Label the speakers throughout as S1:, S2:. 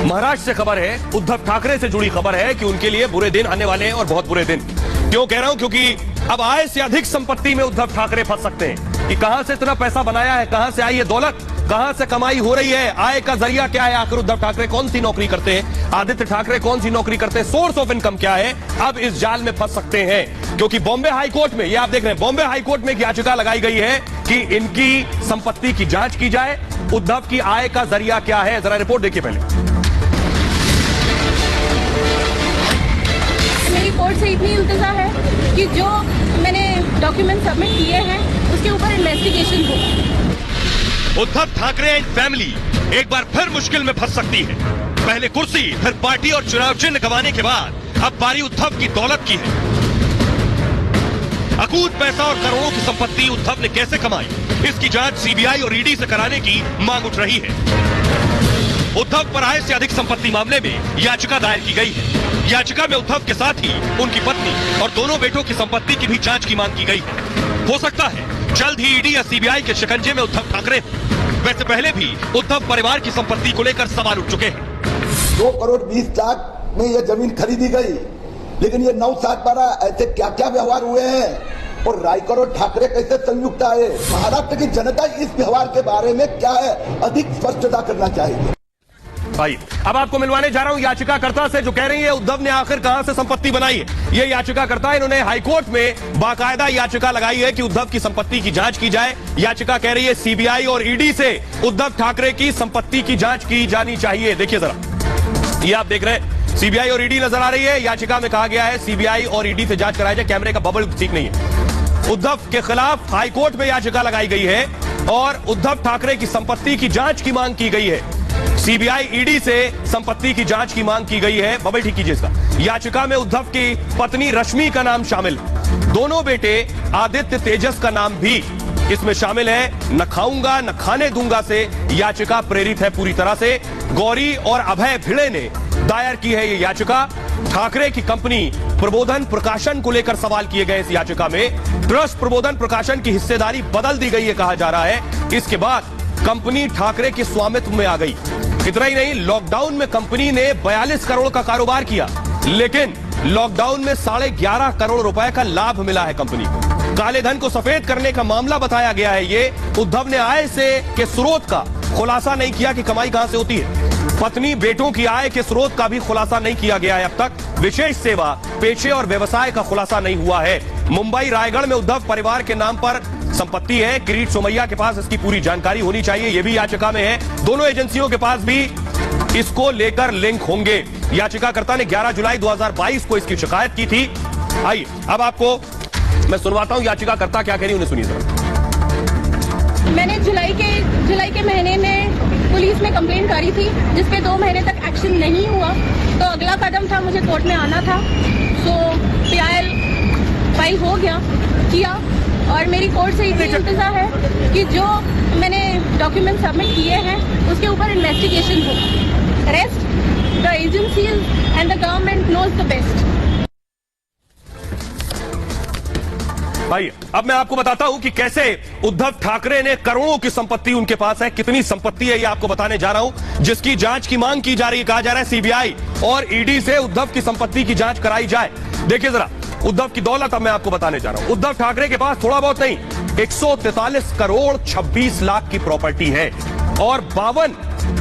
S1: महाराष्ट्र से खबर है, उद्धव ठाकरे से जुड़ी खबर है कि उनके लिए बुरे दिन आने वाले हैं और बहुत बुरे दिन। क्यों कह रहा हूं? क्योंकि अब आय से अधिक संपत्ति में उद्धव ठाकरे फंस सकते हैं कि कहां से इतना पैसा बनाया है, कहां से आई ये दौलत, कहां से कमाई हो रही है, आय का जरिया क्या है, आखिर उद्धव ठाकरे कौन सी नौकरी करते हैं, आदित्य ठाकरे कौन सी नौकरी करते हैं, सोर्स ऑफ इनकम क्या है। अब इस जाल में फंस सकते हैं क्योंकि बॉम्बे हाई कोर्ट में, ये आप देख रहे हैं, बॉम्बे हाई कोर्ट में एक याचिका लगाई गई है कि इनकी संपत्ति की जांच की जाए, उद्धव की आय का जरिया क्या है। जरा रिपोर्ट देखिए पहले।
S2: मेरी कोर्ट से इतनी इल्तिजा है कि जो मैंने डॉक्यूमेंट सबमिट किए हैं उसके ऊपर इन्वेस्टिगेशन हो।
S1: उद्धव ठाकरे एंड फैमिली एक बार फिर मुश्किल में फंस सकती है। पहले कुर्सी, फिर पार्टी और चुनाव चिन्ह गंवाने के बाद अब बारी उद्धव की दौलत की है। अकूत पैसा और करोड़ों की संपत्ति उद्धव ने कैसे कमाई, इसकी जांच सीबीआई और ईडी से कराने की मांग उठ रही है। उद्धव पर आय से अधिक संपत्ति मामले में याचिका दायर की गई है। याचिका में उद्धव के साथ ही उनकी पत्नी और दोनों बेटों की संपत्ति की भी जांच की मांग की गई है। हो सकता है जल्द ही ईडी या सीबीआई के शिकंजे में उद्धव ठाकरे हो। वैसे पहले भी उद्धव परिवार की संपत्ति को लेकर सवाल उठ चुके हैं।
S3: 2 करोड़ 20 लाख में यह जमीन खरीदी गई, लेकिन ये 9/7/12 ऐसे क्या क्या व्यवहार हुए हैं और रायकर और ठाकरे कैसे संयुक्त आए। महाराष्ट्र की जनता इस व्यवहार के बारे में क्या है, अधिक स्पष्टता करना चाहिए।
S1: भाई अब आपको मिलवाने जा रहा हूं याचिकाकर्ता से, जो कह रही है उद्धव ने आखिर कहां से संपत्ति बनाई है। ये याचिकाकर्ता, इन्होंने हाईकोर्ट में बाकायदा याचिका लगाई है कि उद्धव की संपत्ति की जांच की जाए। याचिका कह रही है सीबीआई और ईडी से उद्धव ठाकरे की संपत्ति की जांच की जानी चाहिए। देखिए जरा, ये आप देख रहे हैं सीबीआई और ईडी नजर आ रही है। याचिका में कहा गया है सीबीआई और ईडी से जांच कराई जाए। कैमरे का बबल ठीक नहीं है। उद्धव के खिलाफ हाईकोर्ट में याचिका लगाई गई है और उद्धव ठाकरे की संपत्ति की जांच की मांग की गई है। सीबीआई ईडी से संपत्ति की जांच की मांग की गई है। बबल ठीक कीजिए इसका। याचिका में उद्धव की पत्नी रश्मि का नाम शामिल, दोनों बेटे आदित्य तेजस का नाम भी इसमें शामिल है। न खाऊंगा न खाने दूंगा से याचिका प्रेरित है पूरी तरह से। गौरी और अभय भिड़े ने दायर की है ये याचिका। ठाकरे की कंपनी प्रबोधन प्रकाशन को लेकर सवाल किए गए इस याचिका में। ट्रस्ट प्रबोधन प्रकाशन की हिस्सेदारी बदल दी गई है कहा जा रहा है। इसके बाद कंपनी ठाकरे के स्वामित्व में आ गई। इतना ही नहीं, लॉकडाउन में कंपनी ने 42 करोड़ का कारोबार किया, लेकिन लॉकडाउन में 11.5 करोड़ रुपए का लाभ मिला है कंपनी को। काले धन को सफेद करने का मामला बताया गया है। ये उद्धव ने आय से के स्रोत का खुलासा नहीं किया कि कमाई कहां से होती है। पत्नी बेटों की आय के स्रोत का भी खुलासा नहीं किया गया है अब तक। विशेष सेवा, पेशे और व्यवसाय का खुलासा नहीं हुआ है। मुंबई रायगढ़ में उद्धव परिवार के नाम पर संपत्ति है। किरीट सोमैया के पास इसकी पूरी जानकारी होनी चाहिए, यह भी याचिका में है। दोनों एजेंसियों के पास भी इसको लेकर लिंक होंगे। याचिकाकर्ता ने 11 जुलाई 2022 को इसकी शिकायत की थी। आइए अब आपको मैं सुनवाता हूं याचिकाकर्ता क्या कह रही है, उन्हें सुनिए जरा।
S2: मैंने जुलाई के महीने में पुलिस में कंप्लेंट करी थी, जिसपे 2 महीने तक एक्शन नहीं हुआ। तो अगला कदम था मुझे कोर्ट में आना था। सो पीआईएल फाइल हो गया किया और मेरी कोर्ट से इतनी इल्तिजा है कि जो मैंने डॉक्यूमेंट सबमिट किए हैं उसके ऊपर इन्वेस्टिगेशन हो। Rest the agencies and the government knows the best.
S1: भाई अब मैं आपको बताता हूं कि कैसे उद्धव ठाकरे ने करोड़ों की संपत्ति उनके पास है। कितनी संपत्ति है ये आपको बताने जा रहा हूं, जिसकी जांच की मांग की जा रही है। कहा जा रहा है सीबीआई और ईडी से उद्धव की संपत्ति की जांच कराई जाए। देखिए जरा उद्धव की दौलत अब मैं आपको बताने जा रहा हूं। उद्धव ठाकरे के पास थोड़ा बहुत नहीं, 143 करोड़ 26 लाख की प्रॉपर्टी है और 52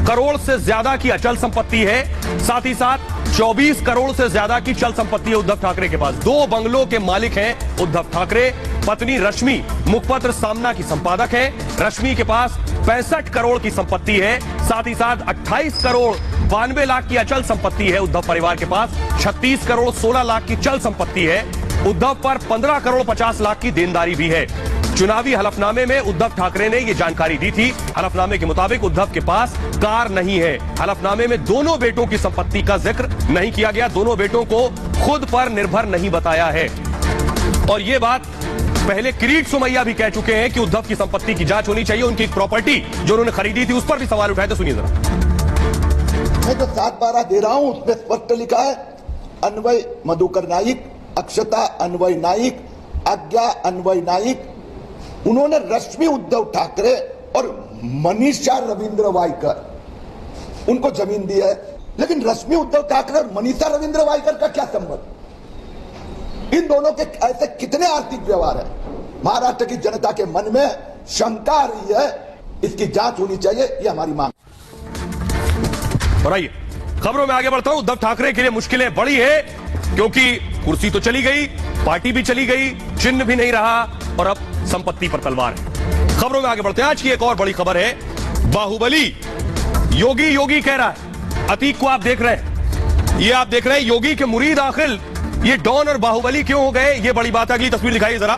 S1: करोड़ से ज्यादा की अचल संपत्ति है। साथ ही साथ 24 करोड़ से ज्यादा की चल संपत्ति है उद्धव ठाकरे के पास। 2 बंगलों के मालिक हैं उद्धव ठाकरे। पत्नी रश्मि मुखपत्र सामना की संपादक है। रश्मि के पास 65 करोड़ की संपत्ति है। साथ ही साथ 28 करोड़ 92 लाख की अचल संपत्ति है उद्धव परिवार के पास। 36 करोड़ 16 लाख की चल संपत्ति है। उद्धव पर 15 करोड़ 50 लाख की देनदारी भी है। चुनावी हलफनामे में उद्धव ठाकरे ने यह जानकारी दी थी। हलफनामे के मुताबिक उद्धव के पास कार नहीं है। हलफनामे में दोनों बेटों की संपत्ति का जिक्र नहीं किया गया। दोनों बेटों को खुद पर निर्भर नहीं बताया है। और यह बात पहले किरीट सोमैया भी कह चुके हैं कि उद्धव की संपत्ति की जांच होनी चाहिए। उनकी प्रॉपर्टी जो उन्होंने खरीदी थी उस पर भी सवाल उठाए, तो सुनिए जरा।
S3: मैं जो 7/12 दे रहा हूं उसमें स्पष्ट लिखा है, अन्वय मधुकर नाइक, अक्षता अन्वय नाइक, आज्ञा अन्वय नाइक। उन्होंने रश्मि उद्धव ठाकरे और मनीषा रविंद्र वायकर उनको जमीन दी है। लेकिन रश्मि उद्धव ठाकरे और मनीषा रविंद्र वाइकर का क्या संबंध? इन दोनों के ऐसे कितने आर्थिक व्यवहार है? महाराष्ट्र की जनता के मन में शंका आ रही है, इसकी जांच होनी चाहिए, ये हमारी मांग।
S1: और आइए खबरों में आगे बढ़ता हूं। उद्धव ठाकरे के लिए मुश्किलें बड़ी है क्योंकि कुर्सी तो चली गई, पार्टी भी चली गई, चिन्ह भी नहीं रहा और अब संपत्ति पर तलवार है। खबरों में आगे बढ़ते हैं। आज की एक और बड़ी खबर है, बाहुबली योगी योगी कह रहा है। अतीक को आप देख रहे हैं, ये आप देख रहे हैं योगी के मुरीद आखिर ये डॉन और बाहुबली क्यों हो गए, ये बड़ी बात है। अगली तस्वीर दिखाइए जरा।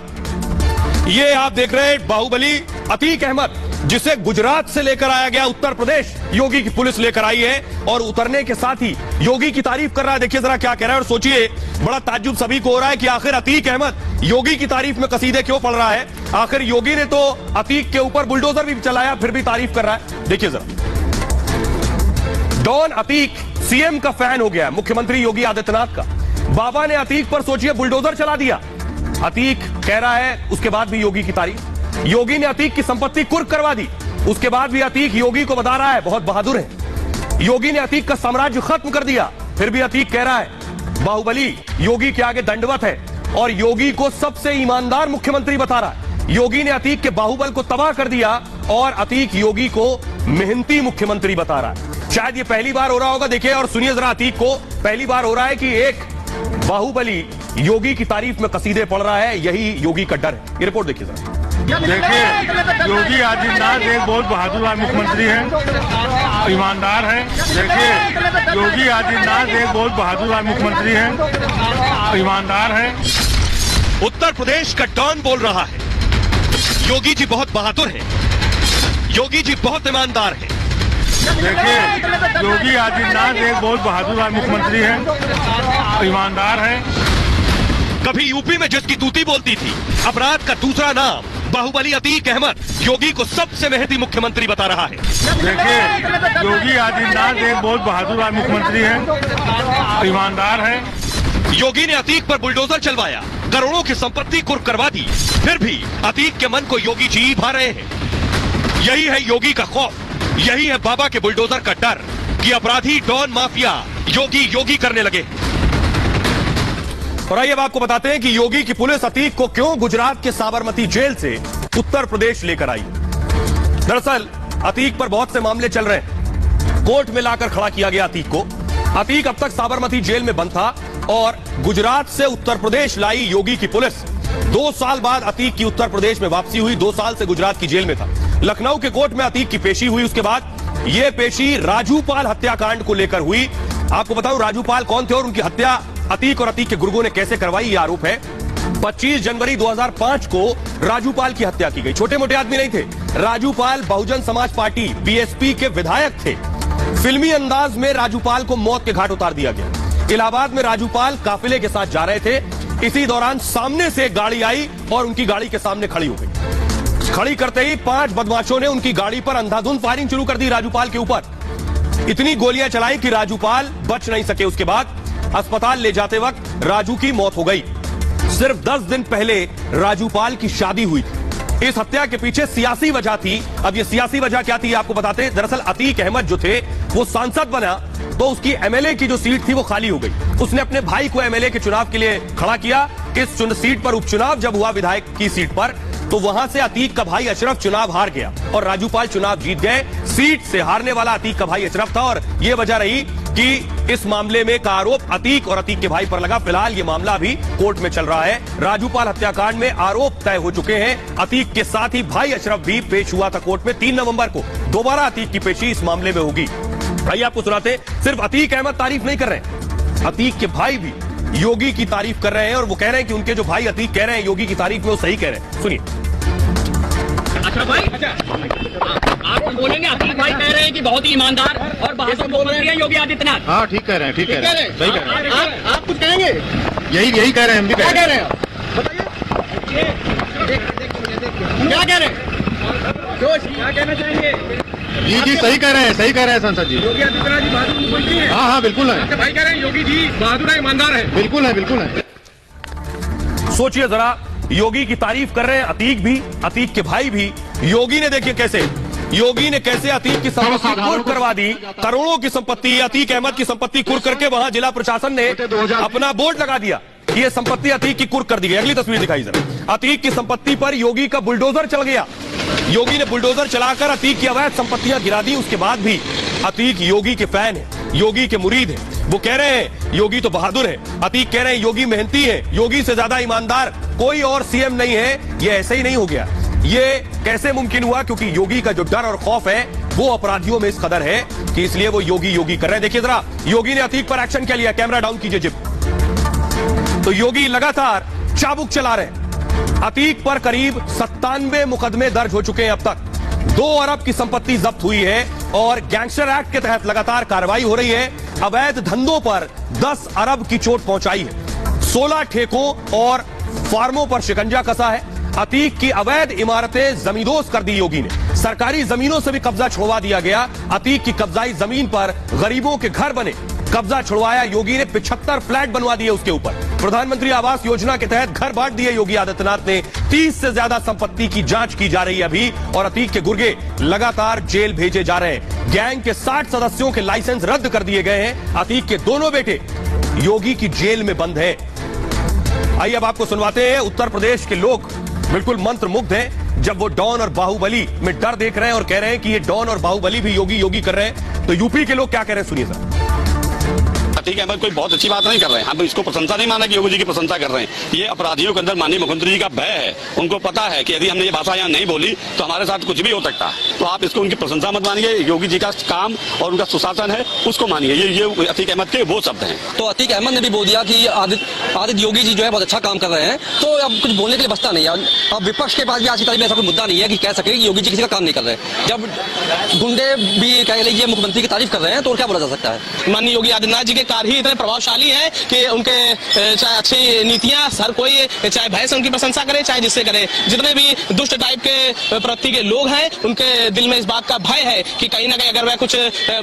S1: ये आप देख रहे हैं बाहुबली अतीक अहमद, जिसे गुजरात से लेकर आया गया उत्तर प्रदेश योगी की पुलिस लेकर आई है और उतरने के साथ ही योगी की तारीफ कर रहा है। देखिए जरा क्या कह रहा है और सोचिए, बड़ा ताज्जुब सभी को हो रहा है कि आखिर अतीक अहमद योगी की तारीफ में कसीदे क्यों पढ़ रहा है। आखिर योगी ने तो अतीक के ऊपर बुलडोजर भी चलाया, फिर भी तारीफ कर रहा है। देखिए जरा, डॉन अतीक सीएम का फैन हो गया, मुख्यमंत्री योगी आदित्यनाथ का। बाबा ने अतीक पर सोचिए बुलडोजर चला दिया। अतीक कह रहा है, उसके बाद भी योगी की तारीफ। योगी ने अतीक की संपत्ति कुर्क करवा दी, उसके बाद भी अतीक योगी को बता रहा है बहुत बहादुर है। योगी ने अतीक का साम्राज्य खत्म कर दिया, फिर भी अतीक कह रहा है बाहुबली योगी के आगे दंडवत है और योगी को सबसे ईमानदार मुख्यमंत्री बता रहा है। योगी ने अतीक के बाहुबल को तबाह कर दिया और अतीक योगी को मेहनती मुख्यमंत्री बता रहा है। शायद ये पहली बार हो रहा होगा। देखिए और सुनिए जरा, अतीक को पहली बार हो रहा है कि एक बाहुबली योगी की तारीफ में कसीदे पढ़ रहा है, यही योगी का डर है। ये रिपोर्ट देखिए जरा।
S4: देखिए, योगी आदित्यनाथ एक बहुत बहादुर मुख्यमंत्री है, ईमानदार है। देखिए, योगी आदित्यनाथ एक बहुत बहादुर मुख्यमंत्री है, ईमानदार है।
S1: उत्तर प्रदेश का डॉन बोल रहा है योगी जी बहुत बहादुर है, योगी जी बहुत ईमानदार है।
S4: देखिए, योगी आदित्यनाथ एक बहुत बहादुर मुख्यमंत्री है, ईमानदार है।
S1: कभी यूपी में जिसकी तूती बोलती थी, अपराध का दूसरा नाम बाहुबली अतीक अहमद योगी को सबसे मेहनती मुख्यमंत्री बता रहा है।
S4: देखिए, योगी आदित्यनाथ एक बहुत बहादुर मुख्यमंत्री है, ईमानदार है।
S1: योगी ने अतीक पर बुलडोजर चलवाया, करोड़ों की संपत्ति कुर्क करवा दी, फिर भी अतीक के मन को योगी जी भा रहे हैं। यही है योगी का खौफ, यही है बाबा के बुलडोजर का डर कि अपराधी डॉन माफिया योगी योगी करने लगे। और आइए अब आपको बताते हैं कि योगी की पुलिस अतीक को क्यों गुजरात के साबरमती जेल से उत्तर प्रदेश लेकर आई। दरअसल अतीक पर बहुत से मामले चल रहे हैं, कोर्ट में लाकर खड़ा किया गया अतीक को। अतीक अब तक साबरमती जेल में बंद था और गुजरात से उत्तर प्रदेश लाई योगी की पुलिस। 2 साल बाद अतीक की उत्तर प्रदेश में वापसी हुई, 2 साल से गुजरात की जेल में था। लखनऊ के कोर्ट में अतीक की पेशी हुई, उसके बाद यह पेशी राजूपाल हत्याकांड को लेकर हुई। आपको बताऊं राजूपाल कौन थे और उनकी हत्या अतीक और अतीक के गुर्गों ने कैसे करवाई, ये आरोप है। 25 जनवरी 2005 को राजूपाल की हत्या की गई। छोटे मोटे आदमी नहीं थे, राजूपाल बहुजन समाज पार्टी बीएसपी के विधायक थे। फिल्मी अंदाज में राजूपाल को मौत के घाट उतार दिया गया। इलाहाबाद में राजूपाल काफिले के साथ जा रहे थे, इसी दौरान सामने से एक गाड़ी आई और उनकी गाड़ी के सामने खड़ी हो गई। खड़ी करते ही 5 बदमाशों ने उनकी गाड़ी पर अंधाधुंध फायरिंग शुरू कर दी राजूपाल के ऊपर। इतनी गोलियां चलाई कि राजूपाल बच नहीं सके। उसके बाद अस्पताल ले जाते वक्त राजू की मौत हो गई। सिर्फ 10 दिन पहले राजूपाल की शादी हुई थी। इस हत्या के पीछे सियासी वजह थी। अब ये सियासी वजह क्या थी आपको बताते हैं। दरअसल अतीक अहमद जो थे वो सांसद बना तो उसकी एमएलए की जो सीट थी वो खाली हो गई। उसने अपने भाई को एमएलए के चुनाव के लिए खड़ा किया। इस सीट पर उपचुनाव जब हुआ विधायक की सीट पर, तो वहां से अतीक का भाई अशरफ चुनाव हार गया और राजूपाल चुनाव जीत गए। सीट से हारने वाला अतीक का भाई अशरफ था और यह वजह रही कि इस मामले में का आरोप अतीक और अतीक के भाई पर लगा। फिलहाल ये मामला अभी कोर्ट में चल रहा है। राजूपाल हत्याकांड में आरोप तय हो चुके हैं। अतीक के साथ ही भाई अशरफ भी पेश हुआ था कोर्ट में। 3 नवंबर को दोबारा अतीक की पेशी इस मामले में होगी। भाई आपको सुनाते, सिर्फ अतीक अहमद तारीफ नहीं कर रहे हैं, अतीक के भाई भी योगी की तारीफ कर रहे हैं और वो कह रहे हैं कि उनके जो भाई अतीक कह रहे हैं योगी की तारीफ में वो सही कह रहे हैं। सुनिए।
S5: अच्छा भाई, आप बोलेंगे अतीक भाई कह रहे हैं कि बहुत ही ईमानदार और बहादुर मुख्यमंत्री हैं योगी आदित्यनाथ।
S4: हाँ ठीक कह रहे हैं, ठीक कह रहे हैं, सही कह रहे हैं।
S5: आप कुछ कहेंगे?
S4: यही कह रहे हैं, हम भी
S5: क्या कह रहे हैं? क्या कह रहे हैं? क्या कहना चाहेंगे?
S4: जी सही कह रहे हैं, सही कह रहे हैं संसद जी।
S5: योगी आदित्यनाथ जी बहादुर मुख्यमंत्री हैं।
S4: हाँ बिल्कुल है।
S5: भाई कह रहे हैं योगी जी बहादुर है, ईमानदार है।
S4: बिल्कुल है, बिल्कुल है।
S1: सोचिए जरा, योगी की तारीफ कर रहे हैं अतीक भी, अतीक के भाई भी। योगी ने देखिए कैसे योगी ने कैसे अतीक की संपत्ति कुर्क करवा दी। करोड़ों की संपत्ति, अतीक अहमद की संपत्ति कुर्क करके वहां जिला प्रशासन ने अपना बोर्ड लगा दिया कि ये संपत्ति अतीक की कुर्क कर दी गई। अगली तस्वीर दिखाई जरा। अतीक की संपत्ति पर योगी का बुलडोजर चल गया। योगी ने बुलडोजर चलाकर अतीक की अवैध संपत्तियां गिरा दी। उसके बाद भी अतीक योगी के फैन है, योगी के मुरीद है। वो कह रहे हैं योगी तो बहादुर है, अतीक कह रहे हैं योगी मेहनती है, योगी से ज्यादा ईमानदार कोई और सीएम नहीं है। ये ऐसे ही नहीं हो गया। ये कैसे मुमकिन हुआ? क्योंकि योगी का जो डर और खौफ है वो अपराधियों में इस कदर है कि इसलिए वो योगी योगी कर रहे हैं। देखिए जरा, योगी ने अतीक पर एक्शन क्या लिया। कैमरा डाउन कीजिए जिप। तो योगी लगातार चाबुक चला रहे हैं। अतीक पर करीब 97 मुकदमे दर्ज हो चुके हैं अब तक। 2 अरब की संपत्ति जब्त हुई है और गैंगस्टर एक्ट के तहत लगातार कार्रवाई हो रही है। अवैध धंधों पर 10 अरब की चोट पहुंचाई है। 16 ठेकों और फार्मों पर शिकंजा कसा है। अतीक की अवैध इमारतें जमींदोज कर दी योगी ने। सरकारी जमीनों से भी कब्जा छुड़वा दिया गया। अतीक की कब्जाई जमीन पर गरीबों के घर बने। कब्जा छुड़वाया योगी ने। 75 फ्लैट बनवा दिए उसके ऊपर। प्रधानमंत्री आवास योजना के तहत घर बांट दिए योगी आदित्यनाथ ने। 30 से ज्यादा संपत्ति की जांच की जा रही है अभी और अतीक के गुर्गे लगातार जेल भेजे जा रहे हैं। गैंग के 60 सदस्यों के लाइसेंस रद्द कर दिए गए हैं। अतीक के दोनों बेटे योगी की जेल में बंद है। आइए अब आपको सुनवाते हैं। उत्तर प्रदेश के लोग बिल्कुल मंत्रमुग्ध हैं जब वो डॉन और बाहुबली में डर देख रहे हैं और कह रहे हैं कि ये डॉन और बाहुबली भी योगी योगी कर रहे हैं। तो यूपी के लोग क्या कह रहे हैं, सुनिए सर।
S6: अतीक अहमद कोई बहुत अच्छी बात नहीं कर रहे हैं। हम इसको प्रशंसा नहीं माना कि योगी जी की प्रशंसा कर रहे हैं। ये अपराधियों के अंदर माननीय मुख्यमंत्री जी का भय है। उनको पता है कि यदि हमने ये भाषा यहाँ नहीं बोली तो हमारे साथ कुछ भी हो सकता है। तो आप इसको उनकी प्रशंसा मत मानिए। योगी जी का काम और उनका सुशासन है उसको मानिए। ये अतीक अहमद के वो शब्द हैं।
S7: तो अतीक अहमद ने भी बोल दिया कि आदित्य योगी जी जो है बहुत अच्छा काम कर रहे हैं। तो अब कुछ बोलने के लिए बचता नहीं है। अब विपक्ष के पास भी आज की तारीख में ऐसा कोई मुद्दा नहीं है कि कह सके कि योगी जी किसी का काम नहीं कर रहे। जब गुंडे भी कह लीजिए मुख्यमंत्री की तारीफ कर रहे हैं तो क्या बोला जा सकता है।
S5: माननीय योगी आदित्यनाथ जी के कार्य ही इतने प्रभावशाली है कि उनके चाहे अच्छी नीतियां हर कोई, चाहे भय से उनकी प्रशंसा करे चाहे जिससे करे। जितने भी दुष्ट टाइप के प्रवृत्ति के लोग हैं उनके दिल में इस बात का भय है कि कहीं ना कहीं अगर वह कुछ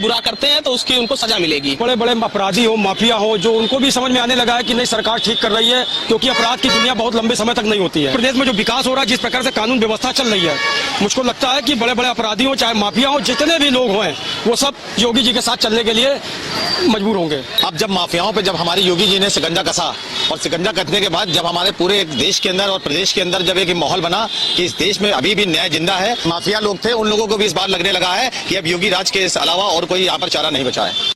S5: बुरा करते हैं तो उसकी उनको सजा मिलेगी।
S7: बड़े बड़े अपराधी हो, माफिया हो, जो उनको भी समझ में आने लगा है कि नहीं सरकार ठीक कर रही है, क्योंकि अपराध की दुनिया बहुत लंबे समय तक नहीं होती है। प्रदेश में जो विकास हो रहा है, जिस प्रकार से कानून व्यवस्था चल रही है, मुझको लगता है कि बड़े बड़े अपराधी हो चाहे माफिया हो, जितने भी लोग हैं वो सब योगी जी के साथ चलने के लिए मजबूर होंगे।
S8: अब जब माफियाओं पे जब हमारी योगी जी ने शिकंजा कसा और शिकंजा कसने के बाद जब हमारे पूरे देश के अंदर और प्रदेश के अंदर जब एक माहौल बना कि इस देश में अभी भी न्याय जिंदा है, माफिया लोग थे उन लोगों को भी इस बार लगने लगा है कि अब योगी राज के अलावा और कोई यहाँ पर चारा नहीं बचा है।